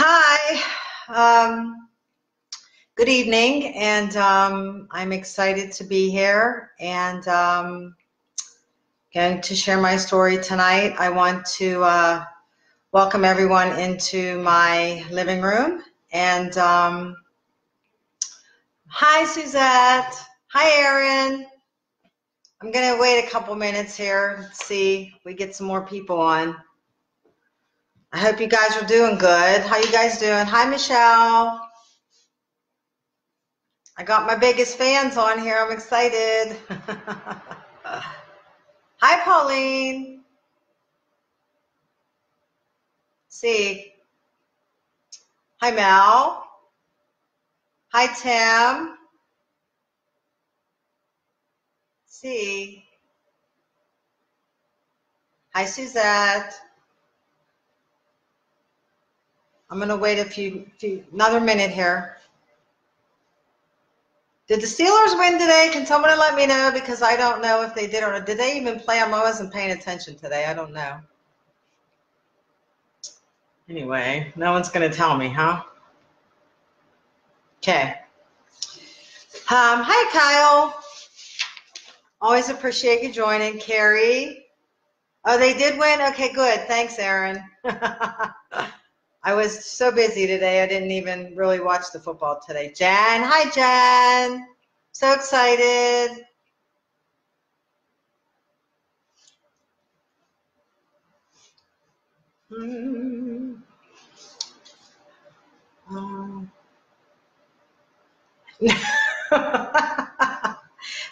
Hi, good evening, and I'm excited to be here and going to share my story tonight. I want to welcome everyone into my living room. And hi, Suzette. Hi, Erin. I'm going to wait a couple minutes here and see if we get some more people on. I hope you guys are doing good. How you guys doing? Hi, Michelle. I got my biggest fans on here. I'm excited. Hi, Pauline. See. Hi, Mel. Hi, Tim. See. Hi, Suzette. I'm going to wait another minute here. Did the Steelers win today? Can someone let me know? Because I don't know if they did or not. Did they even play? I wasn't paying attention today. I don't know. Anyway, no one's going to tell me, huh? Okay. Hi, Kyle. Always appreciate you joining. Carrie. Oh, they did win? Okay, good. Thanks, Aaron. I was so busy today, I didn't even really watch the football today. Jan. Hi, Jan. So excited.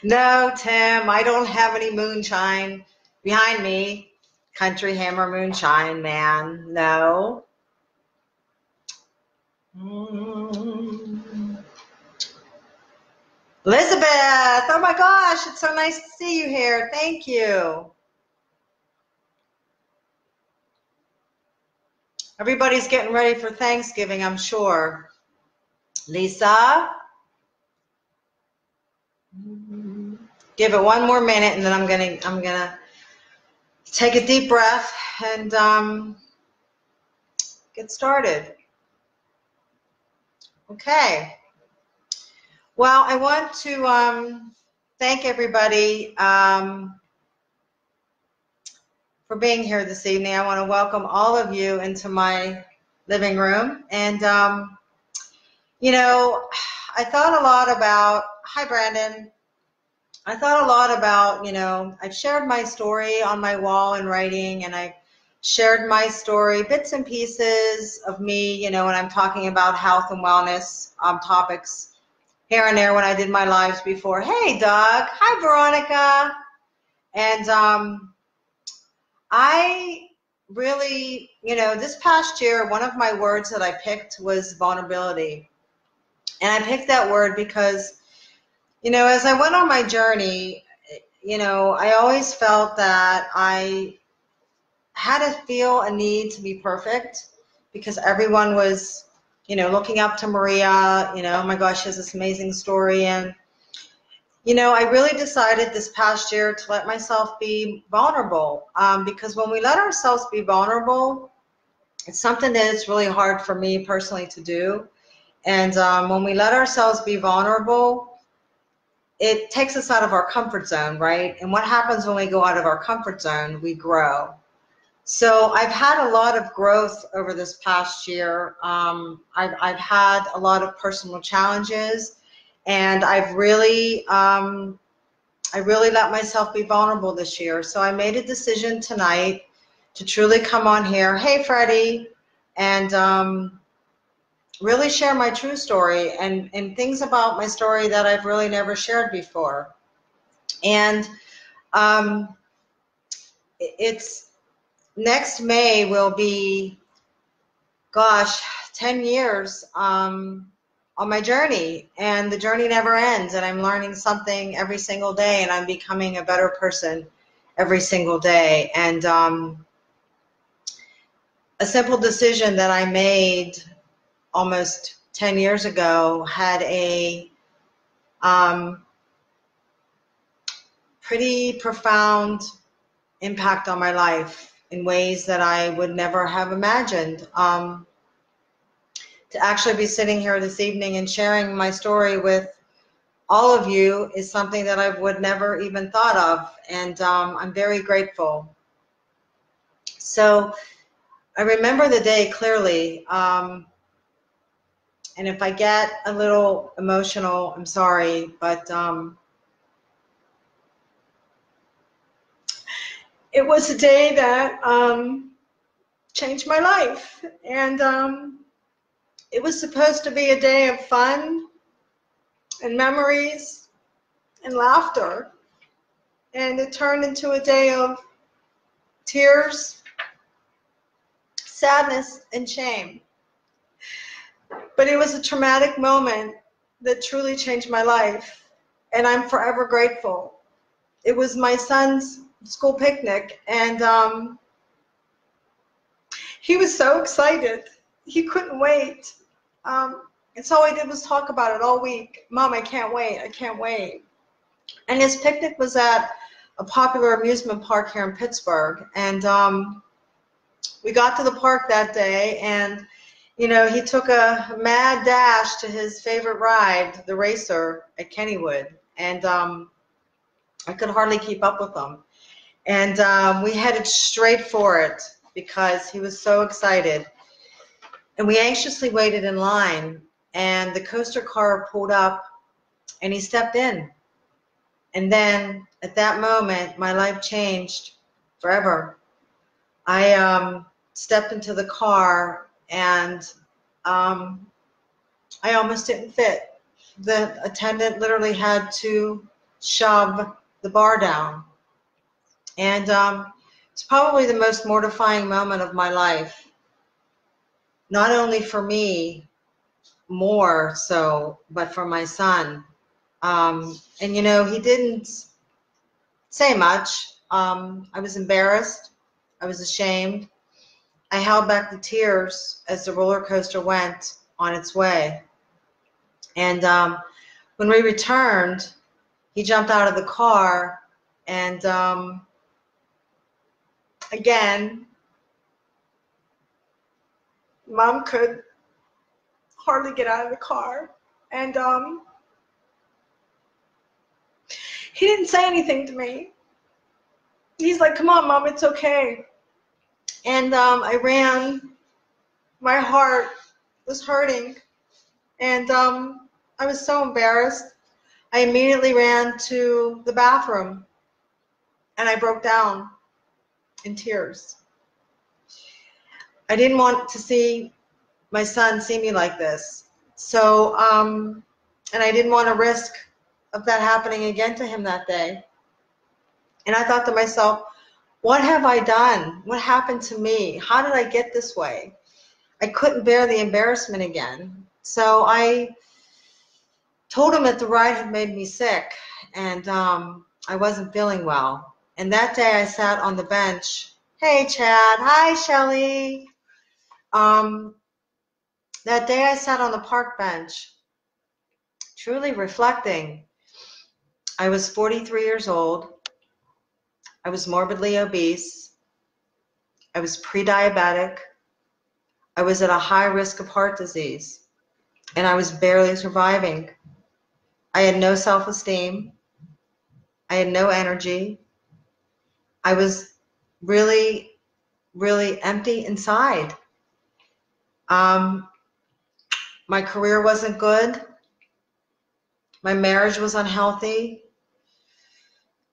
No, Tim, I don't have any moonshine behind me. Country Hammer moonshine, man. No. Elizabeth, oh my gosh, it's so nice to see you here. Thank you. Everybody's getting ready for Thanksgiving, I'm sure. Lisa? Give it one more minute and then I'm gonna take a deep breath and get started. Okay. Well, I want to thank everybody for being here this evening. I want to welcome all of you into my living room. And, you know, I thought a lot about, hi, Brandon. I thought a lot about, you know, I've shared my story on my wall in writing, and I've shared my story, bits and pieces of me, you know, when I'm talking about health and wellness topics here and there when I did my lives before. Hey, Doug. Hi, Veronica. And I really, you know, this past year, one of my words that I picked was vulnerability. And I picked that word because, you know, as I went on my journey, you know, I always felt that I had to feel a need to be perfect because everyone was, you know, looking up to Maria, you know, oh my gosh, she has this amazing story. And, you know, I really decided this past year to let myself be vulnerable because when we let ourselves be vulnerable, it's something that it's really hard for me personally to do. And when we let ourselves be vulnerable, it takes us out of our comfort zone, right? And what happens when we go out of our comfort zone? We grow. So I've had a lot of growth over this past year. I've had a lot of personal challenges, and I really let myself be vulnerable this year. So I made a decision tonight to truly come on here. Hey, Freddie, and really share my true story and things about my story that I've really never shared before. And it's next May will be, gosh, 10 years on my journey, and the journey never ends, and I'm learning something every single day, and I'm becoming a better person every single day. And a simple decision that I made almost 10 years ago had a pretty profound impact on my life in ways that I would never have imagined. to actually be sitting here this evening and sharing my story with all of you is something that I would never even thought of, and I'm very grateful. So I remember the day clearly, and if I get a little emotional, I'm sorry, but it was a day that changed my life, and it was supposed to be a day of fun and memories and laughter, and it turned into a day of tears, sadness, and shame. But it was a traumatic moment that truly changed my life, and I'm forever grateful. It was my son's school picnic, and he was so excited. He couldn't wait. And so all I did was talk about it all week. Mom, I can't wait. I can't wait. And his picnic was at a popular amusement park here in Pittsburgh. And we got to the park that day, and he took a mad dash to his favorite ride, the racer at Kennywood, and I could hardly keep up with him. And we headed straight for it because he was so excited. And we anxiously waited in line, and the coaster car pulled up, and he stepped in. And then at that moment, my life changed forever. I stepped into the car, and I almost didn't fit. The attendant literally had to shove the bar down. And it's probably the most mortifying moment of my life. Not only for me, more so, but for my son. And he didn't say much. I was embarrassed. I was ashamed. I held back the tears as the roller coaster went on its way. And when we returned, he jumped out of the car, and again, Mom could hardly get out of the car, and he didn't say anything to me. He's like, "Come on, Mom, it's okay." And I ran. My heart was hurting, and I was so embarrassed. I immediately ran to the bathroom, and I broke down in tears. I didn't want to see my son see me like this. So, and I didn't want to risk of that happening again to him that day. And I thought to myself, what have I done? What happened to me? How did I get this way? I couldn't bear the embarrassment again. So I told him that the ride had made me sick, and I wasn't feeling well. And that day I sat on the bench. Hey, Chad. Hi, Shelly. That day I sat on the park bench, truly reflecting. I was 43 years old. I was morbidly obese. I was pre-diabetic. I was at a high risk of heart disease, and I was barely surviving. I had no self-esteem. I had no energy. I was really, really empty inside. My career wasn't good. My marriage was unhealthy.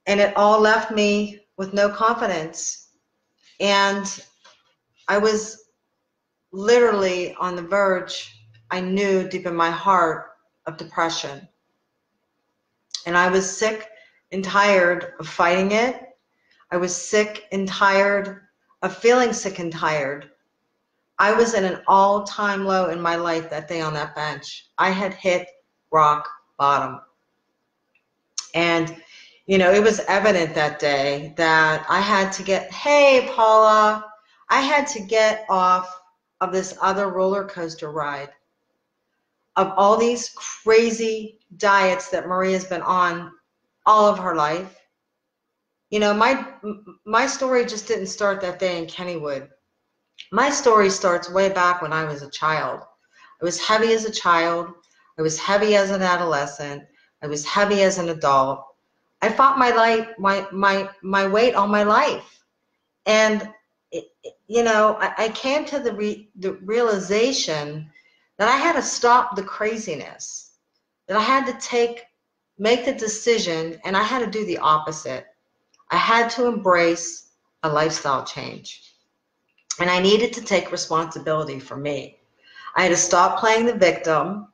And it all left me with no confidence. And I was literally on the verge, I knew deep in my heart, of depression. And I was sick and tired of fighting it. I was sick and tired of feeling sick and tired. I was at an all-time low in my life that day on that bench. I had hit rock bottom. And, it was evident that day that I had to hey, Paula, I had to get off of this other roller coaster ride, of all these crazy diets that Maria's been on all of her life. My story just didn't start that day in Kennywood. My story starts way back when I was a child. I was heavy as a child. I was heavy as an adolescent. I was heavy as an adult. I fought my weight all my life. And, I came to the realization that I had to stop the craziness, that I had to make the decision, and I had to do the opposite. I had to embrace a lifestyle change. And I needed to take responsibility for me. I had to stop playing the victim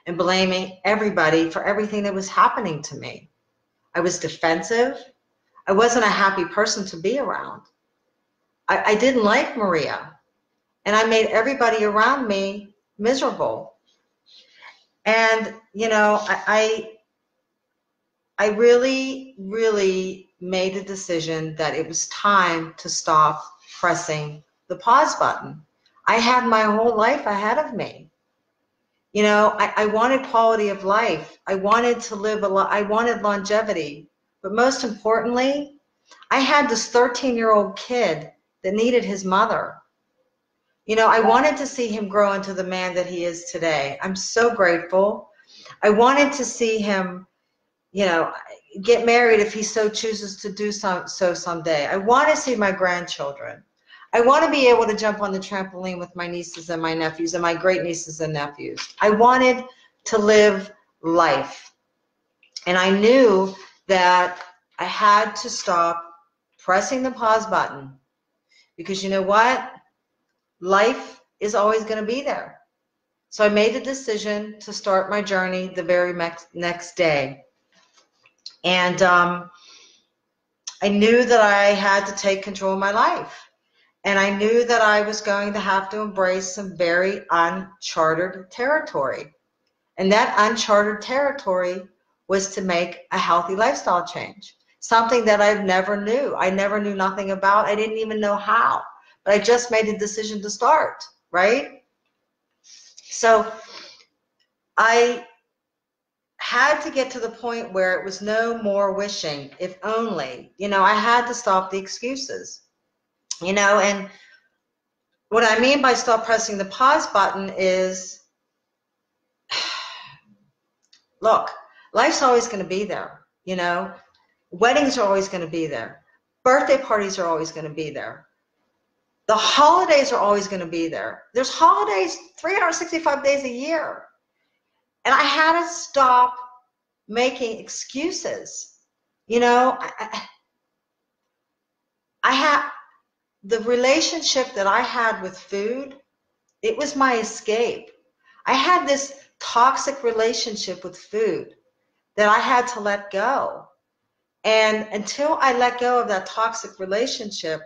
and blaming everybody for everything that was happening to me. I was defensive. I wasn't a happy person to be around. I didn't like Maria, and I made everybody around me miserable. And, I really, really made the decision that it was time to stop pressing the pause button. I had my whole life ahead of me. I wanted quality of life. I wanted to live I wanted longevity. But most importantly, I had this 13-year-old kid that needed his mother. I wanted to see him grow into the man that he is today. I'm so grateful. I wanted to see him, get married if he so chooses to do so someday. I want to see my grandchildren. I want to be able to jump on the trampoline with my nieces and my nephews and my great nieces and nephews. I wanted to live life. And I knew that I had to stop pressing the pause button, because you know what? Life is always going to be there. So I made the decision to start my journey the very next day. And I knew that I had to take control of my life. And I knew that I was going to have to embrace some very uncharted territory. And that uncharted territory was to make a healthy lifestyle change, something that I never knew. I never knew nothing about. I didn't even know how. But I just made a decision to start, right? So I had to get to the point where it was no more wishing, if only. I had to stop the excuses. And what I mean by stop pressing the pause button is, look, life's always going to be there. Weddings are always going to be there. Birthday parties are always going to be there. The holidays are always going to be there. There's holidays 365 days a year. And I had to stop making excuses. I had the relationship that I had with food, it was my escape. I had this toxic relationship with food that I had to let go. And until I let go of that toxic relationship,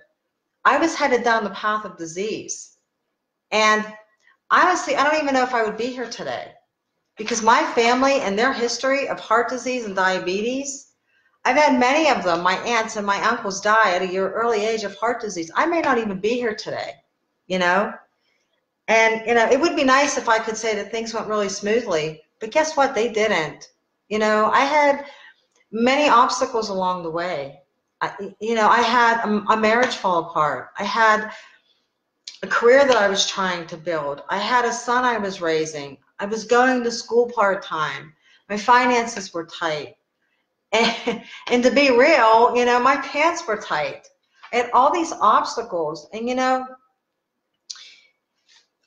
I was headed down the path of disease. And honestly, I don't even know if I would be here today, because my family and their history of heart disease and diabetes, I've had many of them, my aunts and my uncles, die at a early age of heart disease. I may not even be here today, And, it would be nice if I could say that things went really smoothly, but guess what? They didn't. I had many obstacles along the way. I had a marriage fall apart. I had a career that I was trying to build. I had a son I was raising. I was going to school part-time. My finances were tight. And to be real, my pants were tight. I had all these obstacles. And,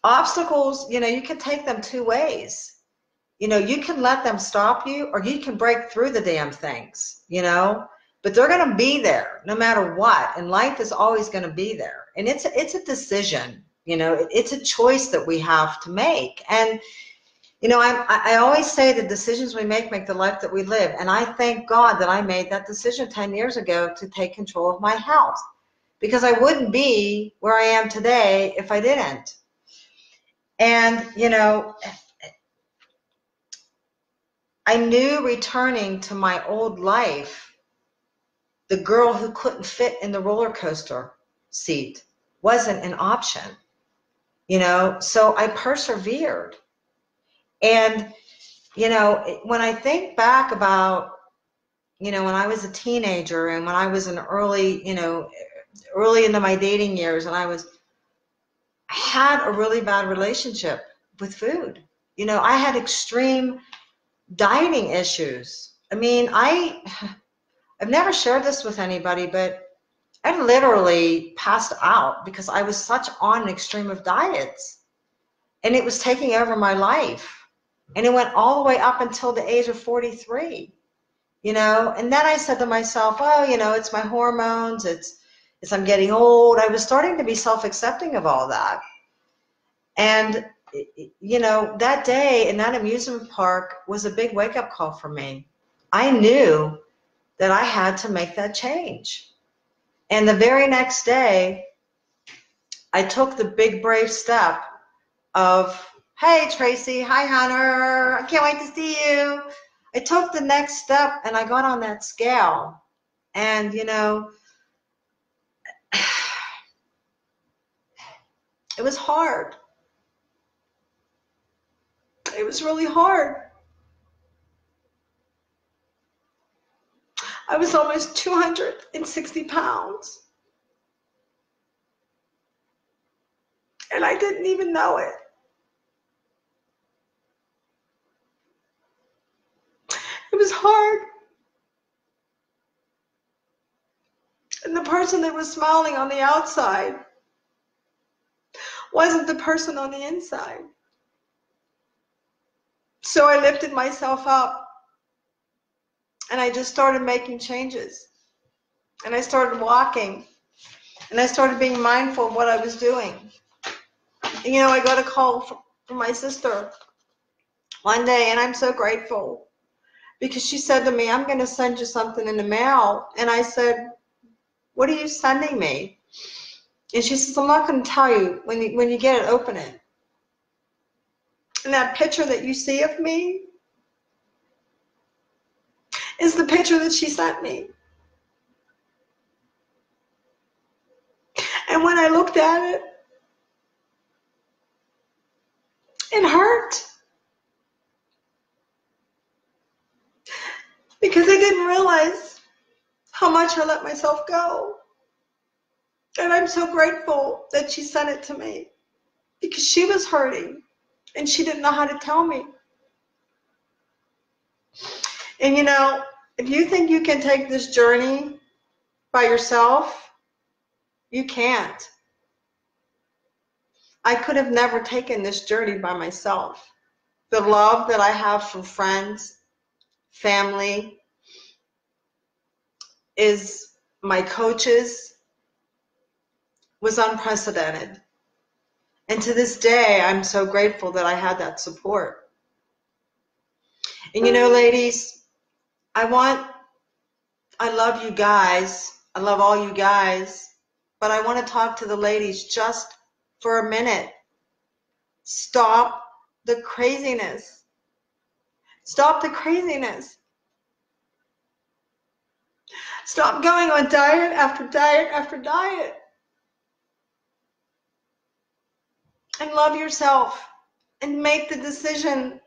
obstacles, you can take them two ways. You can let them stop you, or you can break through the damn things, But they're going to be there no matter what. And life is always going to be there. And it's a decision, it's a choice that we have to make. And, I always say the decisions we make the life that we live. And I thank God that I made that decision 10 years ago to take control of my health, because I wouldn't be where I am today if I didn't. And, I knew returning to my old life, the girl who couldn't fit in the roller coaster seat, wasn't an option, so I persevered. And, when I think back about, when I was a teenager and when I was in early into my dating years, and I had a really bad relationship with food. You know, I had extreme dieting issues. I mean, I've never shared this with anybody, but I literally passed out because I was such on an extreme of diets, and it was taking over my life. And it went all the way up until the age of 43, you know. And then I said to myself, oh, you know, it's my hormones, it's I'm getting old. I was starting to be self-accepting of all that. And, you know, that day in that amusement park was a big wake-up call for me. I knew that I had to make that change. And the very next day, I took the big, brave step of, hey, Tracy, hi, Hunter, I can't wait to see you. I took the next step and I got on that scale. And, you know, it was hard. It was really hard. I was almost 260 pounds. And I didn't even know it. It was hard. And the person that was smiling on the outside wasn't the person on the inside. So I lifted myself up and I just started making changes. And I started walking and I started being mindful of what I was doing. And, you know, I got a call from my sister one day, and I'm so grateful because she said to me, I'm going to send you something in the mail. And I said, what are you sending me? And she says, I'm not going to tell you. When you get it, open it. And that picture that you see of me is the picture that she sent me. And when I looked at it, it hurt. Because I didn't realize how much I let myself go. And I'm so grateful that she sent it to me because she was hurting and she didn't know how to tell me. And you know, if you think you can take this journey by yourself, you can't. I could have never taken this journey by myself. The love that I have from friends, family, is my coaches, was unprecedented. And to this day, I'm so grateful that I had that support. And you know, ladies, I love you guys. I love all you guys. But I want to talk to the ladies just for a minute. Stop the craziness. Stop the craziness. Stop going on diet after diet after diet. And love yourself. And make the decision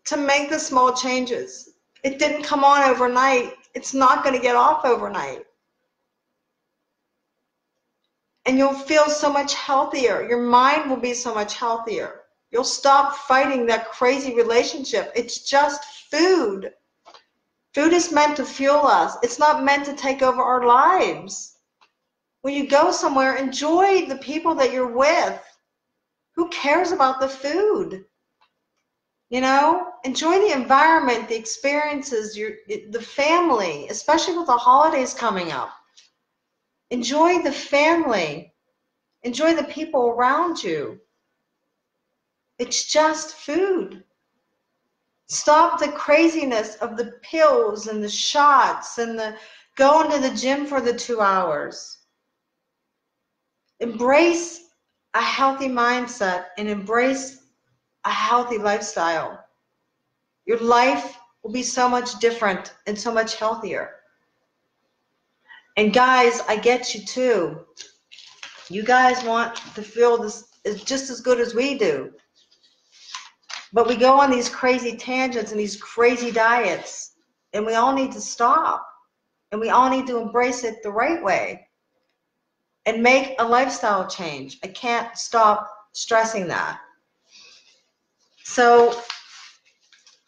to make the small changes. It didn't come on overnight. It's not going to get off overnight. And you'll feel so much healthier. Your mind will be so much healthier. You'll stop fighting that crazy relationship. It's just food. Food is meant to fuel us. It's not meant to take over our lives. When you go somewhere, enjoy the people that you're with. Who cares about the food? You know, enjoy the environment, the experiences, the family, especially with the holidays coming up. Enjoy the family. Enjoy the people around you. It's just food. Stop the craziness of the pills and the shots and the going to the gym for the 2 hours. Embrace a healthy mindset and embrace a healthy lifestyle. Your life will be so much different and so much healthier. And guys, I get you too. You guys want to feel this is just as good as we do. But we go on these crazy tangents and these crazy diets, and we all need to stop. And we all need to embrace it the right way and make a lifestyle change. I can't stop stressing that. So,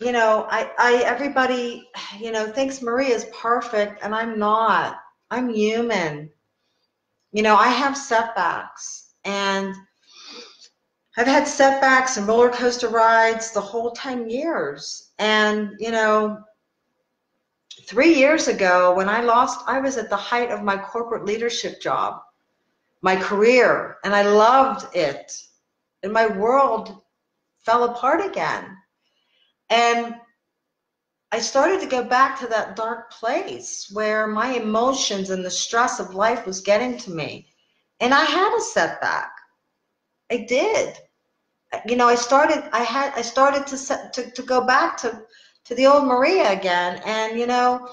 you know, everybody, you know, thinks Maria is perfect, and I'm not. I'm human. You know, I have setbacks, and I've had setbacks and roller coaster rides the whole 10 years. And, you know, 3 years ago when I was at the height of my corporate leadership job, my career, and I loved it. And my world fell apart again. And I started to go back to that dark place where my emotions and the stress of life was getting to me. And I had a setback. I did. You know, I started to go back to the old Maria again. And, you know,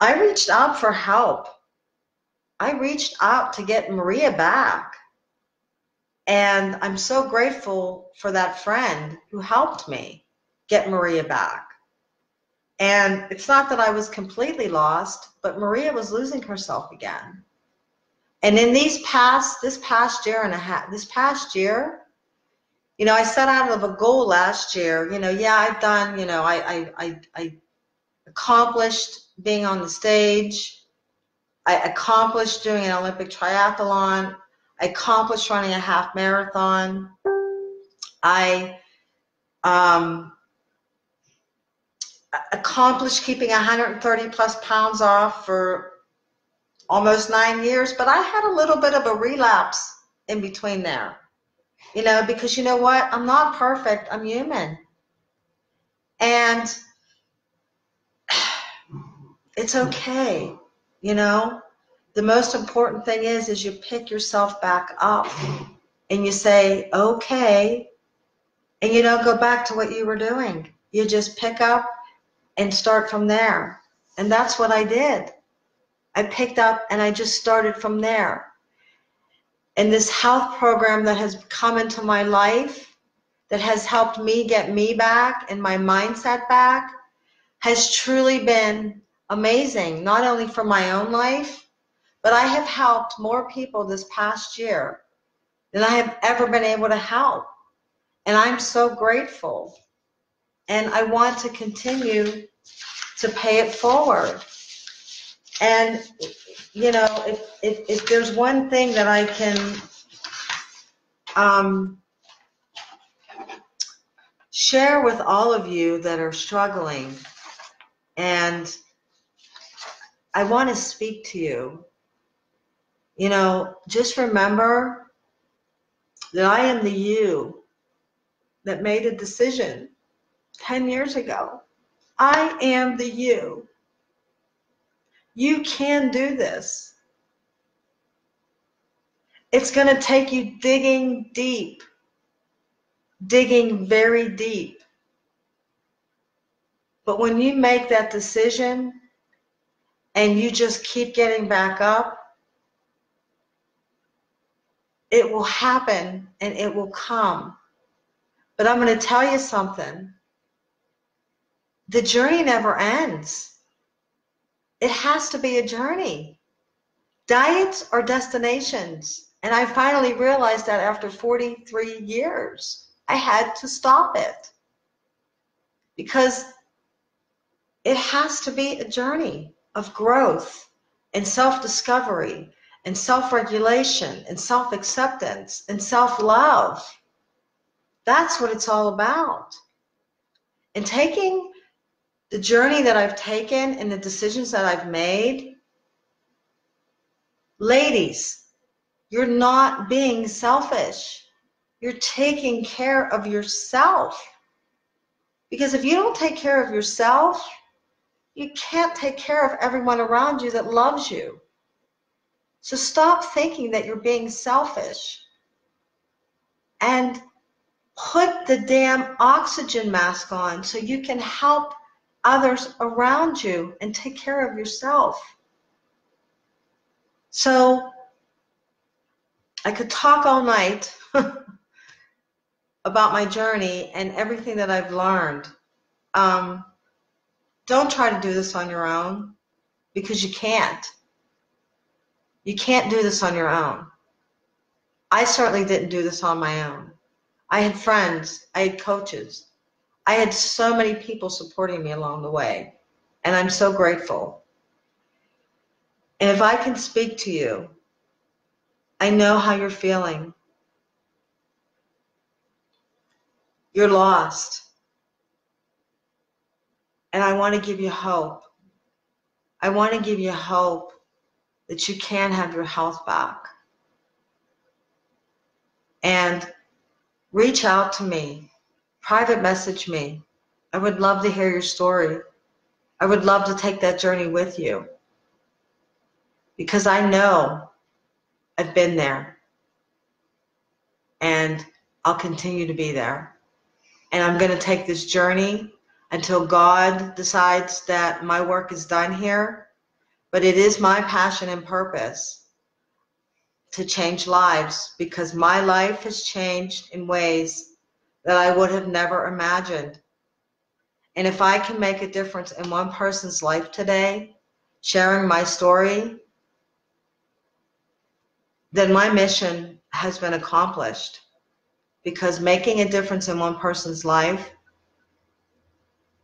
I reached out for help. I reached out to get Maria back. And I'm so grateful for that friend who helped me get Maria back. And it's not that I was completely lost, but Maria was losing herself again. And in this past year and a half, you know, I set out of a goal last year. You know, yeah, I've done, you know, I accomplished being on the stage. I accomplished doing an Olympic triathlon. I accomplished running a half marathon. I accomplished keeping 130 plus pounds off for almost 9 years, but I had a little bit of a relapse in between there, you know, because you know what? I'm not perfect. I'm human. And it's okay, you know. The most important thing is you pick yourself back up and you say, okay, and you don't go back to what you were doing. You just pick up and start from there. And that's what I did. I picked up and I just started from there. And this health program that has come into my life, that has helped me get me back and my mindset back, has truly been amazing, not only for my own life, but I have helped more people this past year than I have ever been able to help. And I'm so grateful. And I want to continue to pay it forward. And, you know, if there's one thing that I can share with all of you that are struggling, and I want to speak to you, you know, just remember that I am the you that made a decision 10 years ago. I am the you. You can do this. It's going to take you digging deep, digging very deep. But when you make that decision and you just keep getting back up, it will happen and it will come. But I'm going to tell you something. The journey never ends. It has to be a journey. Diets are destinations. And I finally realized that after 43 years, I had to stop it. Because it has to be a journey of growth and self-discovery and self-regulation and self-acceptance and self-love. That's what it's all about. And taking the journey that I've taken and the decisions that I've made, ladies, you're not being selfish. You're taking care of yourself. Because if you don't take care of yourself, you can't take care of everyone around you that loves you. So stop thinking that you're being selfish and put the damn oxygen mask on so you can help others around you and take care of yourself. So I could talk all night about my journey and everything that I've learned. Don't try to do this on your own, because you can't. You can't do this on your own. I certainly didn't do this on my own. I had friends. I had coaches. I had so many people supporting me along the way. And I'm so grateful. And if I can speak to you, I know how you're feeling. You're lost. And I want to give you hope. I want to give you hope that you can have your health back. And reach out to me. Private message me. I would love to hear your story. I would love to take that journey with you. Because I know I've been there. And I'll continue to be there. And I'm going to take this journey until God decides that my work is done here. But it is my passion and purpose to change lives, because my life has changed in ways that I would have never imagined. And if I can make a difference in one person's life today, sharing my story, then my mission has been accomplished. Because making a difference in one person's life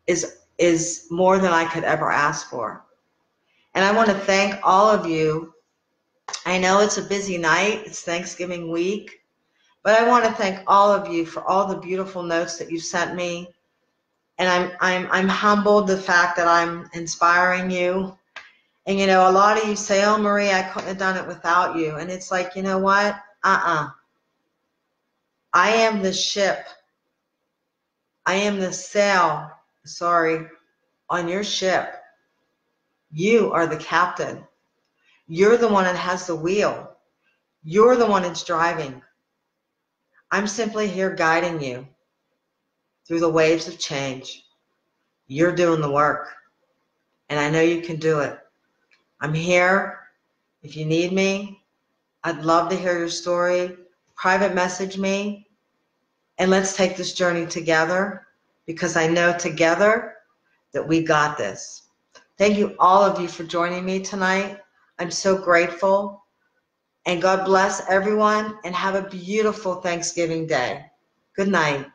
is more than I could ever ask for. And I want to thank all of you. I know it's a busy night, it's Thanksgiving week, but I want to thank all of you for all the beautiful notes that you sent me. And I'm humbled the fact that I'm inspiring you. And you know, a lot of you say, "Oh, Marie, I couldn't have done it without you." And it's like, you know what? I am the ship. I am the sail, on your ship. You are the captain. You're the one that has the wheel. You're the one that's driving. I'm simply here guiding you through the waves of change. You're doing the work, and I know you can do it. I'm here. If you need me, I'd love to hear your story. Private message me, and let's take this journey together, because I know together that we got this. Thank you, all of you, for joining me tonight. I'm so grateful. And God bless everyone, and have a beautiful Thanksgiving day. Good night.